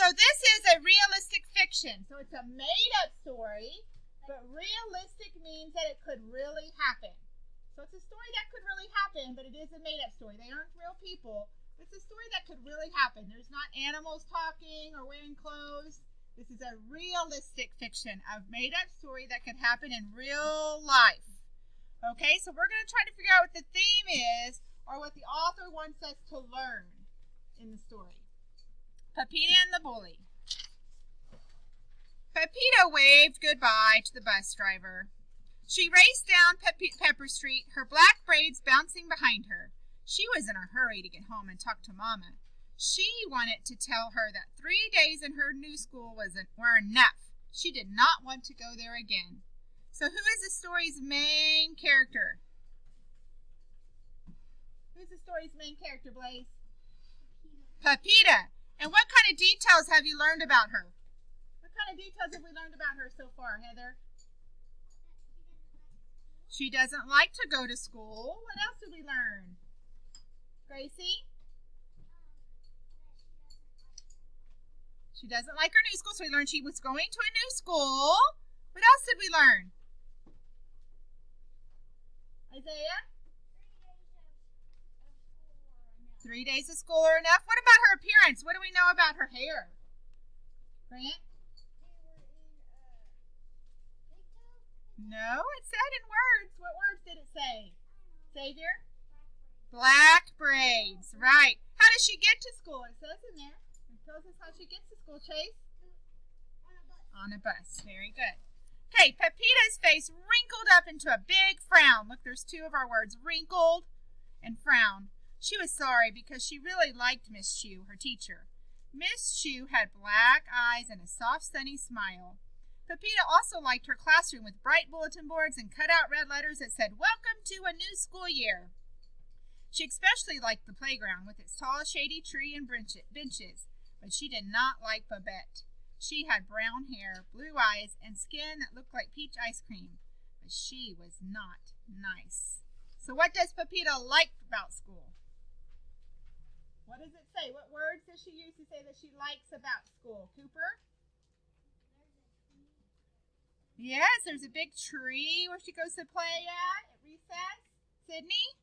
So this is a realistic fiction. So it's a made-up story, but realistic means that it could really happen. So it's a story that could really happen, but it is a made-up story. They aren't real people. It's a story that could really happen. There's not animals talking or wearing clothes. This is a realistic fiction, a made-up story that could happen in real life. Okay, so we're going to try to figure out what the theme is or what the author wants us to learn in the story. Pepita and the Bully. Pepita waved goodbye to the bus driver. She raced down Pepper Street, her black braids bouncing behind her. She was in a hurry to get home and talk to Mama. She wanted to tell her that 3 days in her new school were enough. She did not want to go there again. So who is the story's main character? Who's the story's main character, Blaze? Pepita. And what kind of details have you learned about her? What kind of details have we learned about her so far, Heather? She doesn't like to go to school. What else did we learn? Gracie? She doesn't like her new school, so we learned she was going to a new school. What else did we learn? Isaiah? 3 days of school are enough. What about her appearance? What do we know about her hair? Grant? No, it said in words. What words did it say? Xavier? Black braids. Right. How does she get to school? It says in there. It tells us how she gets to school, Chase. On a bus. Very good. Okay, Pepita's face wrinkled up into a big frown. Look, there's two of our words, wrinkled and frown. She was sorry because she really liked Miss Chew, her teacher. Miss Chew had black eyes and a soft, sunny smile. Pepita also liked her classroom with bright bulletin boards and cut-out red letters that said, "Welcome to a new school year." She especially liked the playground with its tall, shady tree and benches, but she did not like Babette. She had brown hair, blue eyes, and skin that looked like peach ice cream, but she was not nice. So what does Pepita like about school? What does it say? What words does she use to say that she likes about school? Cooper? Yes, there's a big tree where she goes to play at recess. Sydney?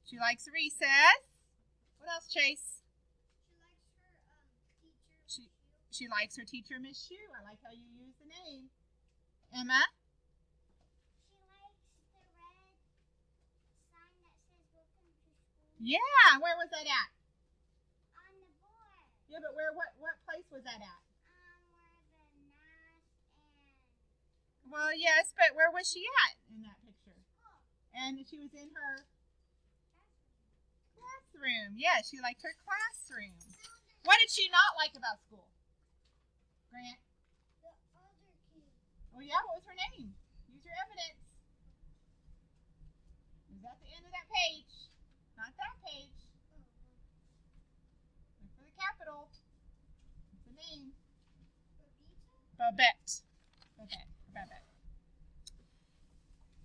She likes recess. What else, Chase? She likes her teacher, Miss Chew. I like how you use the name. Emma? She likes the red sign that says "Welcome to School." Yeah, where was that at? On the board. Yeah, but what place was that at? Where the nest and... Well, yes, but where was she at in that picture? School. And she was in her classroom. Yeah, she liked her classroom. What did she not like about school? Grant? The other kid. Oh, yeah, what was her name? Use your evidence. Is that the end of that page? Not that page. Look for the capital. What's the name? Babette. Babette.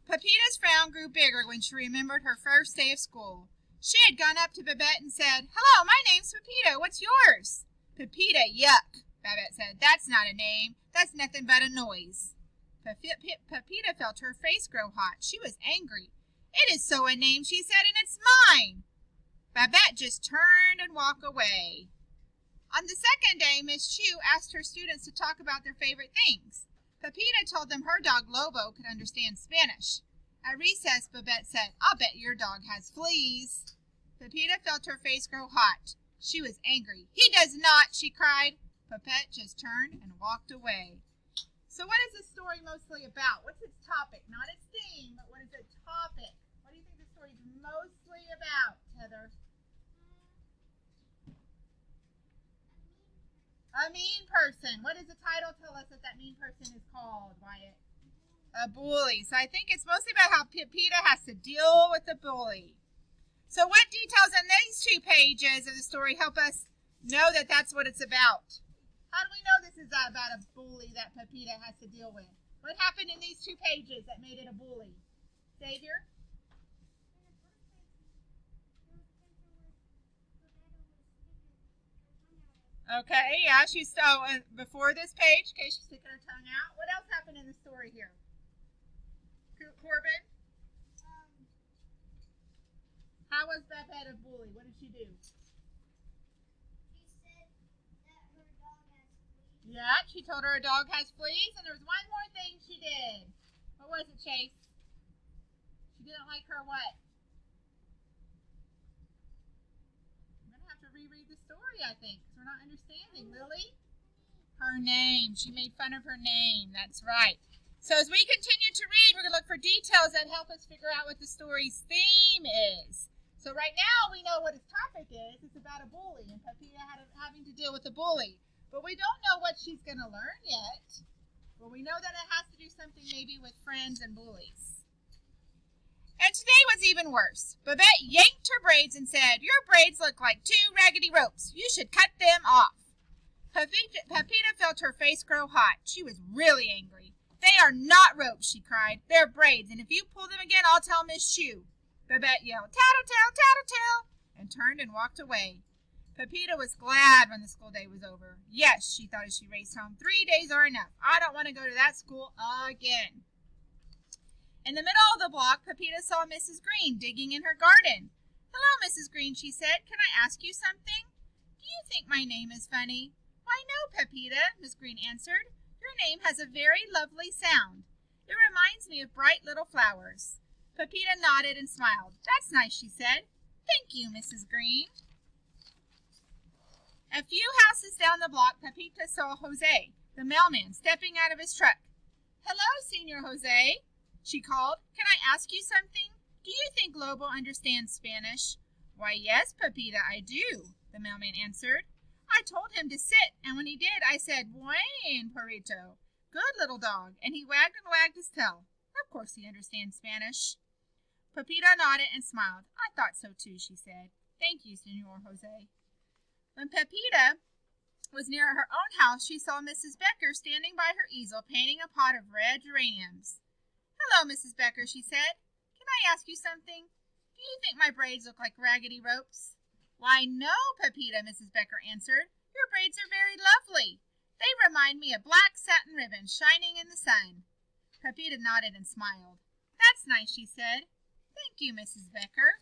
Pepita's frown grew bigger when she remembered her first day of school. She had gone up to Babette and said, "Hello, my name's Pepita. What's yours?" "Pepita, yuck," Babette said. "That's not a name. That's nothing but a noise." Pepita felt her face grow hot. She was angry. "It is so a name," she said, "and it's mine." Babette just turned and walked away. On the second day, Miss Chew asked her students to talk about their favorite things. Pepita told them her dog Lobo could understand Spanish. At recess, Babette said, "I'll bet your dog has fleas." Pepita felt her face grow hot. She was angry. "He does not," she cried. Babette just turned and walked away. So what is this story mostly about? What's its topic? Not its theme, but what is its topic? What do you think the story is mostly about, Heather? A mean person. What does the title tell us that mean person is called, Wyatt? A bully. So I think it's mostly about how Pepita has to deal with the bully. So what details in these 2 pages of the story help us know that that's what it's about? How do we know this is about a bully that Pepita has to deal with? What happened in these 2 pages that made it a bully? Xavier? Okay, yeah, she's before this page. Okay, she's sticking her tongue out. What else happened in the story here? Corbin, how was Babette a bully? What did she do? She said that her dog has fleas. Yeah, she told her dog has fleas, and there was one more thing she did. What was it, Chase? She didn't like her what? I'm going to have to reread the story, I think, because we're not understanding. Lily? Her name. She made fun of her name. That's right. So as we continue to read, we're going to look for details that help us figure out what the story's theme is. So right now we know what its topic is. It's about a bully, and Pepita having to deal with a bully. But we don't know what she's going to learn yet. Well, we know that it has to do something maybe with friends and bullies. And today was even worse. Babette yanked her braids and said, "Your braids look like two raggedy ropes. You should cut them off." Pepita felt her face grow hot. She was really angry. "They are not ropes," she cried. "They're braids, and if you pull them again, I'll tell Miss Shue." Babette yelled, "Tattletale, tattletale," and turned and walked away. Pepita was glad when the school day was over. Yes, she thought as she raced home, 3 days are enough. I don't want to go to that school again. In the middle of the block, Pepita saw Mrs. Green digging in her garden. "Hello, Mrs. Green," she said. "Can I ask you something?" "Do you think my name is funny?" "Why, no, Pepita," Miss Green answered. "Your name has a very lovely sound. It reminds me of bright little flowers." Pepita nodded and smiled. "That's nice," she said. "Thank you, Mrs. Green." A few houses down the block, Pepita saw Jose, the mailman, stepping out of his truck. "Hello, Senor Jose," she called. "Can I ask you something? Do you think Lobo understands Spanish?" "Why, yes, Pepita, I do," the mailman answered. "I told him to sit, and when he did, I said, 'Buen perrito,' good little dog, and he wagged and wagged his tail. Of course he understands Spanish." Pepita nodded and smiled. "I thought so too," she said. "Thank you, Senor Jose." When Pepita was near her own house, she saw Mrs. Becker standing by her easel painting a pot of red geraniums. "Hello, Mrs. Becker," she said. "Can I ask you something? Do you think my braids look like raggedy ropes?" "Why, no, Pepita," Mrs. Becker answered. "Your braids are very lovely. They remind me of black satin ribbons shining in the sun." Pepita nodded and smiled. "That's nice," she said. "Thank you, Mrs. Becker."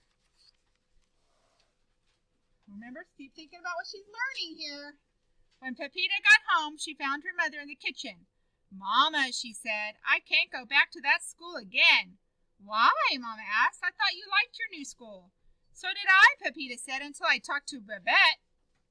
Remember, keep thinking about what she's learning here. When Pepita got home, she found her mother in the kitchen. "Mama," she said, "I can't go back to that school again." "Why?" Mama asked. "I thought you liked your new school." "So did I," Pepita said, "until I talked to Babette."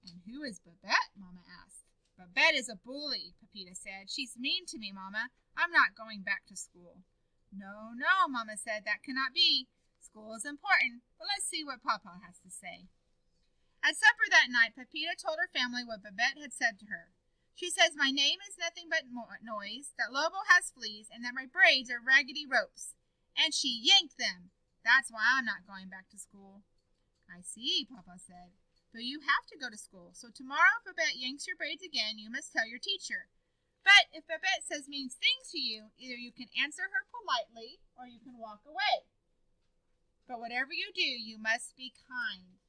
"And who is Babette?" Mama asked. "Babette is a bully," Pepita said. "She's mean to me, Mama. I'm not going back to school." "No, no," Mama said, "that cannot be. School is important, but let's see what Papa has to say." At supper that night, Pepita told her family what Babette had said to her. "She says my name is nothing but noise, that Lobo has fleas, and that my braids are raggedy ropes. And she yanked them. That's why I'm not going back to school." "I see," Papa said. "But you have to go to school, so tomorrow if Babette yanks your braids again, you must tell your teacher. But if Babette says mean things to you, either you can answer her politely or you can walk away. But whatever you do, you must be kind."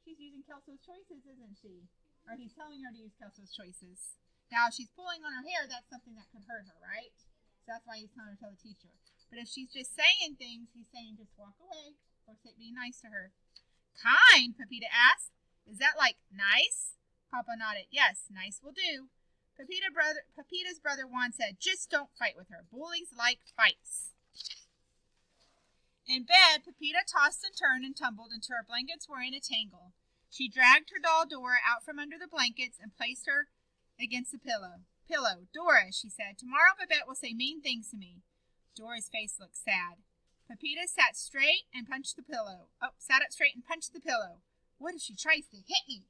She's using Kelso's choices, isn't she? Or he's telling her to use Kelso's choices. Now, if she's pulling on her hair, that's something that could hurt her, right? So that's why he's telling her to tell the teacher. But if she's just saying things, he's saying just walk away or say, be nice to her. "Kind?" Pepita asked. "Is that like nice?" Papa nodded. "Yes, nice will do." Pepita's brother Juan said, "Just don't fight with her. Bullies like fights." In bed, Pepita tossed and turned and tumbled until her blankets were in a tangle. She dragged her doll Dora out from under the blankets and placed her against the pillow. "Dora," she said, "tomorrow Babette will say mean things to me." Dora's face looked sad. Pepita sat up straight and punched the pillow. "What if she tries to hit me?"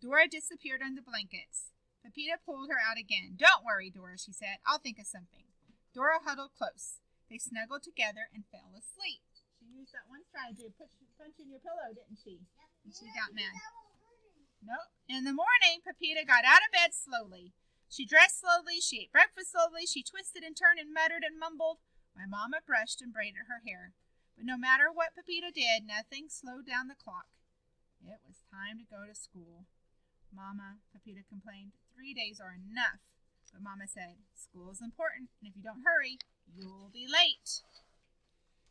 Dora disappeared under the blankets. Pepita pulled her out again. "Don't worry, Dora," she said. "I'll think of something." Dora huddled close. They snuggled together and fell asleep. She used that one strategy to punch in your pillow, didn't she? Yep. And she got mad. That won't hurt him. No. In the morning, Pepita got out of bed slowly. She dressed slowly. She ate breakfast slowly. She twisted and turned and muttered and mumbled. My mama brushed and braided her hair. But no matter what Pepita did, nothing slowed down the clock. It was time to go to school. Mama, Pepita complained, 3 days are enough. But Mama said, school is important, and if you don't hurry, you'll be late.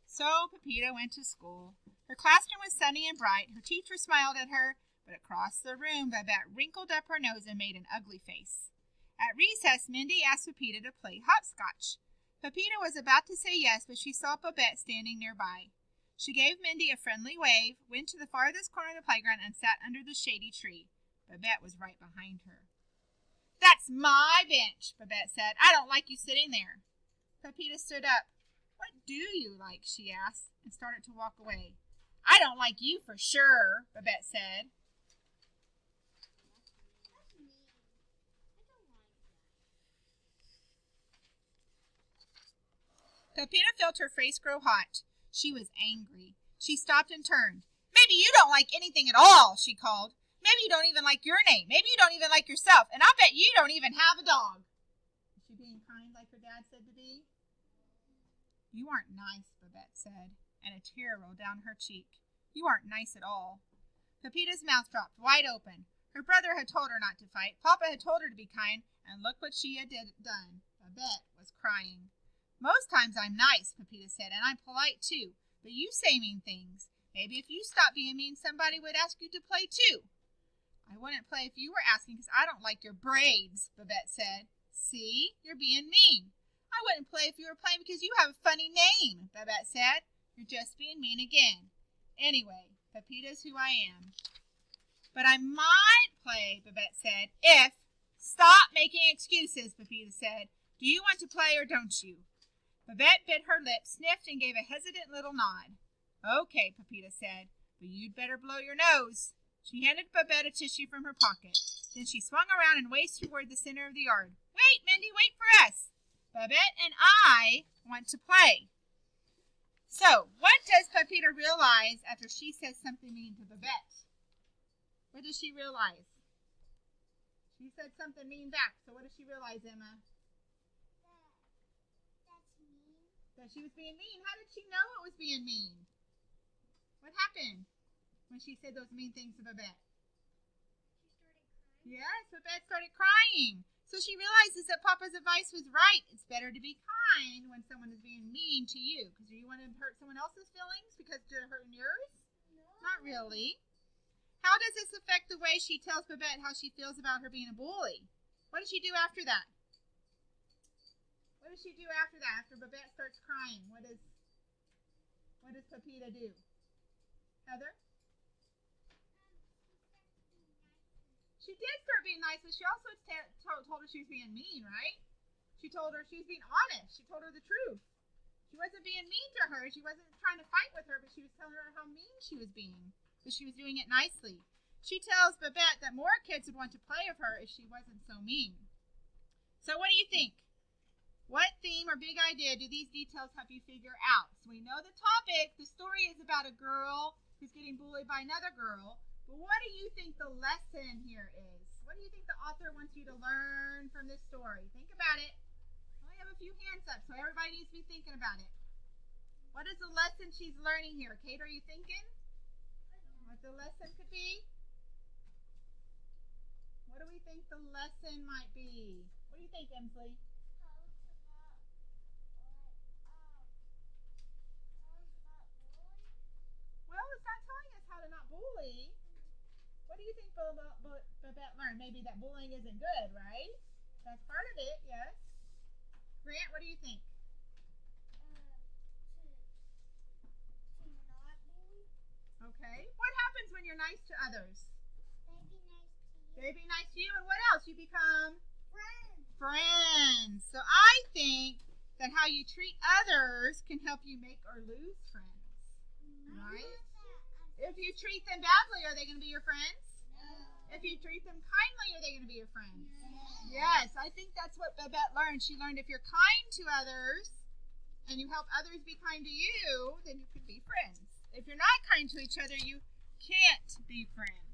So Pepita went to school. Her classroom was sunny and bright. Her teacher smiled at her, but across the room, Babette wrinkled up her nose and made an ugly face. At recess, Mindy asked Pepita to play hopscotch. Pepita was about to say yes, but she saw Babette standing nearby. She gave Mindy a friendly wave, went to the farthest corner of the playground, and sat under the shady tree. Babette was right behind her. "That's my bench," Babette said. "I don't like you sitting there." Pepita stood up. "What do you like?" she asked, and started to walk away. "I don't like you for sure," Babette said. That's mean. I don't like that. Pepita felt her face grow hot. She was angry. She stopped and turned. "Maybe you don't like anything at all," she called. "Maybe you don't even like your name. Maybe you don't even like yourself. And I'll bet you don't even have a dog." Was she being kind like her dad said to be? "You aren't nice," Babette said, and a tear rolled down her cheek. "You aren't nice at all." Pepita's mouth dropped wide open. Her brother had told her not to fight. Papa had told her to be kind, and look what she had done. Babette was crying. "Most times I'm nice," Pepita said, "and I'm polite too. But you say mean things. Maybe if you stopped being mean, somebody would ask you to play too." "I wouldn't play if you were asking because I don't like your braids," Babette said. "See, you're being mean." "I wouldn't play if you were playing because you have a funny name," Babette said. "You're just being mean again. Anyway, Pepita's who I am." "But I might play," Babette said, "if—" "Stop making excuses," Pepita said. "Do you want to play or don't you?" Babette bit her lip, sniffed, and gave a hesitant little nod. "Okay," Pepita said, "but you'd better blow your nose." She handed Babette a tissue from her pocket. Then she swung around and raced toward the center of the yard. "Wait, Mindy, wait for us. Babette and I want to play." So, what does Pepita realize after she says something mean to Babette? What does she realize? She said something mean back. So what does she realize, Emma? That's mean. That she was being mean. How did she know it was being mean? What happened when she said those mean things to Babette? She started crying. Yes, Babette started crying. So she realizes that Papa's advice was right. It's better to be kind when someone is being mean to you. Because do you want to hurt someone else's feelings because they're hurting yours? No. Not really. How does this affect the way she tells Babette how she feels about her being a bully? What does she do after that? What does she do after that? After Babette starts crying, what does Pepita do? Heather? She did start being nice, but she also told her she was being mean, right? She told her she was being honest. She told her the truth. She wasn't being mean to her. She wasn't trying to fight with her, but she was telling her how mean she was being. But she was doing it nicely. She tells Babette that more kids would want to play with her if she wasn't so mean. So what do you think? What theme or big idea do these details help you figure out? So we know the topic. The story is about a girl who's getting bullied by another girl. But what do you think the lesson here is? What do you think the author wants you to learn from this story? Think about it. I only have a few hands up, so everybody needs to be thinking about it. What is the lesson she's learning here? Kate, are you thinking? What the lesson could be? What do we think the lesson might be? What do you think, Emsley? Well, it's not telling us how to not bully. What do you think Babette learned? Maybe that bullying isn't good, right? That's part of it, yes. Grant, what do you think? To not bully. Okay. What happens when you're nice to others? They be nice to you. They be nice to you, and what else? You become Friends. friends. So I think that how you treat others can help you make or lose friends. Right? If you treat them badly, are they going to be your friends? No. If you treat them kindly, are they going to be your friends? No. Yes, I think that's what Babette learned. She learned if you're kind to others and you help others be kind to you, then you can be friends. If you're not kind to each other, you can't be friends.